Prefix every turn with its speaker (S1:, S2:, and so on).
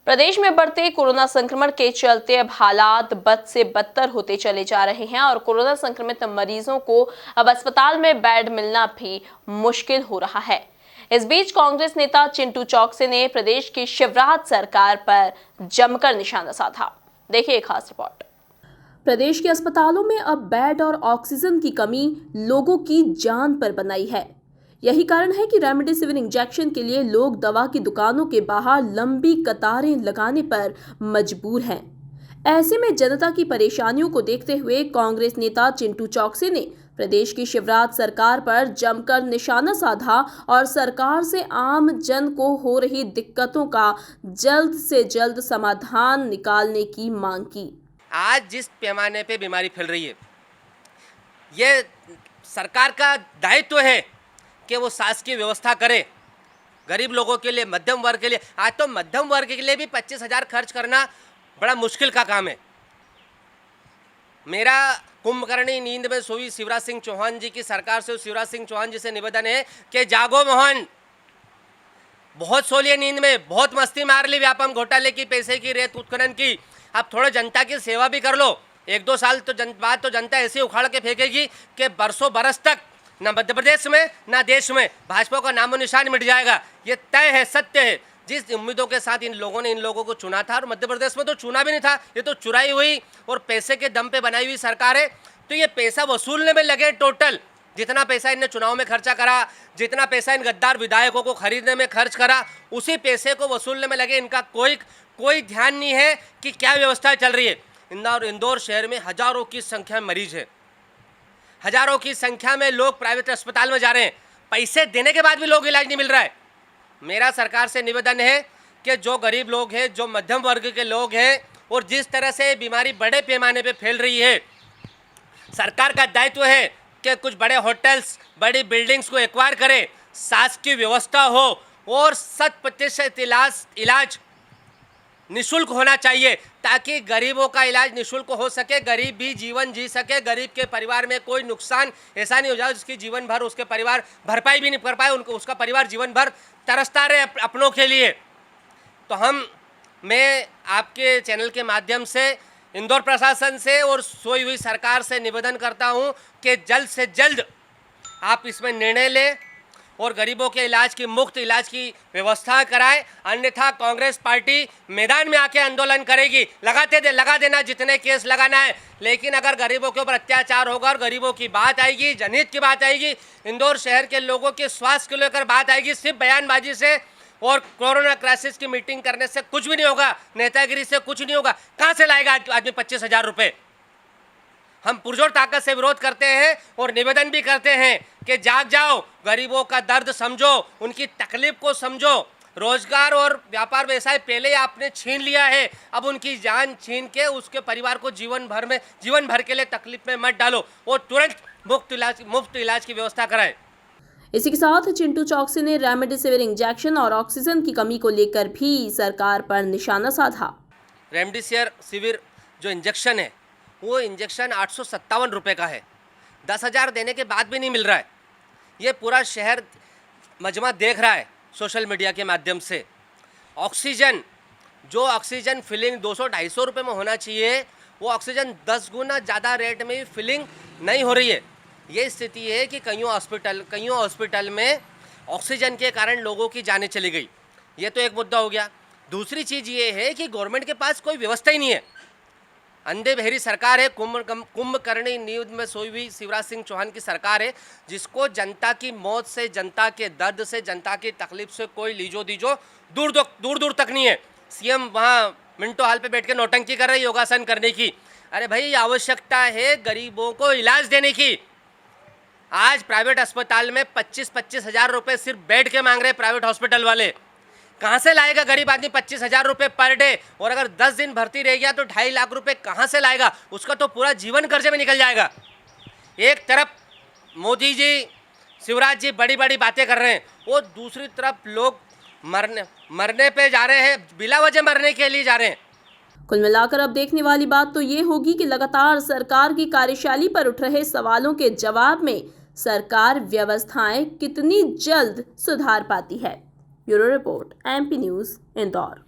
S1: प्रदेश में बढ़ते कोरोना संक्रमण के चलते अब हालात बद से बदतर होते चले जा रहे हैं और कोरोना संक्रमित मरीजों को अब अस्पताल में बेड मिलना भी मुश्किल हो रहा है। इस बीच कांग्रेस नेता चिंटू चौकसी ने प्रदेश की शिवराज सरकार पर जमकर निशाना साधा। देखिए खास रिपोर्ट। प्रदेश के अस्पतालों में अब बेड और ऑक्सीजन की कमी लोगों की जान पर बनाई है। यही कारण है कि रेमडेसिविर इंजेक्शन के लिए लोग दवा की दुकानों के बाहर लंबी कतारें लगाने पर मजबूर हैं। ऐसे में जनता की परेशानियों को देखते हुए कांग्रेस नेता चिंटू चौकसी ने प्रदेश की शिवराज सरकार पर जमकर निशाना साधा और सरकार से आम जन को हो रही दिक्कतों का जल्द से जल्द समाधान निकालने की मांग की।
S2: आज जिस पैमाने पे बीमारी फैल रही है, ये सरकार का दायित्व है कि वो शासकीय व्यवस्था करे गरीब लोगों के लिए, मध्यम वर्ग के लिए। आज तो मध्यम वर्ग के लिए भी 25,000 खर्च करना बड़ा मुश्किल का काम है। मेरा कुंभकर्णी नींद में सोई शिवराज सिंह चौहान जी की सरकार से, शिवराज सिंह चौहान जी से निवेदन है कि जागो मोहन, बहुत सो लिए नींद में, बहुत मस्ती मार ली व्यापम घोटाले की, पैसे की, रेत उत्खनन की। अब थोड़ा जनता की सेवा भी कर लो। 1-2 साल तो बाद तो जनता ऐसी उखाड़ के फेंकेगी कि बरसों बरस तक ना मध्य प्रदेश में ना देश में भाजपा का नामो निशान मिट जाएगा। ये तय है, सत्य है। जिस उम्मीदों के साथ इन लोगों को चुना था, और मध्य प्रदेश में तो चुना भी नहीं था, ये तो चुराई हुई और पैसे के दम पे बनाई हुई सरकार है। तो ये पैसा वसूलने में लगे। टोटल जितना पैसा इनने चुनाव में खर्चा करा, जितना पैसा इन गद्दार विधायकों को खरीदने में खर्च करा, उसी पैसे को वसूलने में लगे। इनका कोई ध्यान नहीं है कि क्या व्यवस्था चल रही है। इंदौर शहर में हजारों की संख्या में मरीज है, हजारों की संख्या में लोग प्राइवेट अस्पताल में जा रहे हैं। पैसे देने के बाद भी लोग इलाज नहीं मिल रहा है। मेरा सरकार से निवेदन है कि जो गरीब लोग हैं, जो मध्यम वर्ग के लोग हैं, और जिस तरह से बीमारी बड़े पैमाने पे फैल रही है, सरकार का दायित्व है कि कुछ बड़े होटल्स, बड़ी बिल्डिंग्स को एक्वायर करे, शासकीय व्यवस्था हो और 100% इलाज निःशुल्क होना चाहिए, ताकि गरीबों का इलाज निःशुल्क हो सके, गरीब भी जीवन जी सके, गरीब के परिवार में कोई नुकसान ऐसा नहीं हो जाए जिसकी जीवन भर उसके परिवार भरपाई भी नहीं कर पाए, उसका परिवार जीवन भर तरसता रहे अपनों के लिए। तो मैं आपके चैनल के माध्यम से इंदौर प्रशासन से और सोई हुई सरकार से निवेदन करता हूं कि जल्द से जल्द आप इसमें निर्णय लें और गरीबों के मुफ्त इलाज की व्यवस्था कराएं। अन्यथा कांग्रेस पार्टी मैदान में आके आंदोलन करेगी। लगा देना जितने केस लगाना है, लेकिन अगर गरीबों के ऊपर अत्याचार होगा और गरीबों की बात आएगी, जनहित की बात आएगी, इंदौर शहर के लोगों के स्वास्थ्य को लेकर बात आएगी, सिर्फ बयानबाजी से और कोरोना क्राइसिस की मीटिंग करने से कुछ भी नहीं होगा, नेतागिरी से कुछ नहीं होगा। कहाँ से लाएगा आदमी 25,000 रुपये? हम पुरजोर ताकत से विरोध करते हैं और निवेदन भी करते हैं कि जाग जाओ, गरीबों का दर्द समझो, उनकी तकलीफ को समझो। रोजगार और व्यापार व्यवसाय पहले आपने छीन लिया है, अब उनकी जान छीन के उसके परिवार को जीवन भर के लिए तकलीफ में मत डालो और तुरंत मुफ्त इलाज की व्यवस्था कराएं।
S1: इसी के साथ चिंटू चौकसी ने रेमडेसिविर इंजेक्शन और ऑक्सीजन की कमी को लेकर भी सरकार पर निशाना साधा।
S2: रेमडेसिविर जो इंजेक्शन है, वो इंजेक्शन 857 रुपये का है। 10,000 देने के बाद भी नहीं मिल रहा है। ये पूरा शहर मजमा देख रहा है सोशल मीडिया के माध्यम से। ऑक्सीजन फिलिंग 200-250 रुपये में होना चाहिए, वो ऑक्सीजन 10 गुना ज़्यादा रेट में फिलिंग नहीं हो रही है। ये स्थिति है कि कईयों हॉस्पिटल में ऑक्सीजन के कारण लोगों की जानें चली गई। ये तो एक मुद्दा हो गया। दूसरी चीज़ ये है कि गवर्नमेंट के पास कोई व्यवस्था ही नहीं है। अंधे बहरी सरकार है, कुंभकर्णी नींद में सोई हुई शिवराज सिंह चौहान की सरकार है, जिसको जनता की मौत से, जनता के दर्द से, जनता की तकलीफ से कोई लीजो दीजो दूर तक नहीं है। सीएम वहाँ मिंटो हॉल पे बैठ के नौटंकी कर रहे, योगासन करने की। अरे भाई, आवश्यकता है गरीबों को इलाज देने की। आज प्राइवेट अस्पताल में 25-25 हज़ार रुपये सिर्फ बेड के मांग रहे प्राइवेट हॉस्पिटल वाले। कहाँ से लाएगा गरीब आदमी 25,000 रुपये पर डे? और अगर 10 दिन भर्ती रह गया तो 2.5 लाख रुपए कहाँ से लाएगा? उसका तो पूरा जीवन कर्जे में निकल जाएगा। एक तरफ मोदी जी, शिवराज जी बड़ी बड़ी बातें कर रहे हैं, और दूसरी तरफ लोग मरने पे जा रहे हैं, बिला वजह मरने के लिए जा रहे हैं।
S1: कुल मिलाकर अब देखने वाली बात तो ये होगी कि लगातार सरकार की कार्यशैली पर उठ रहे सवालों के जवाब में सरकार व्यवस्थाएं कितनी जल्द सुधार पाती है। Bureau report, MP news, Indore.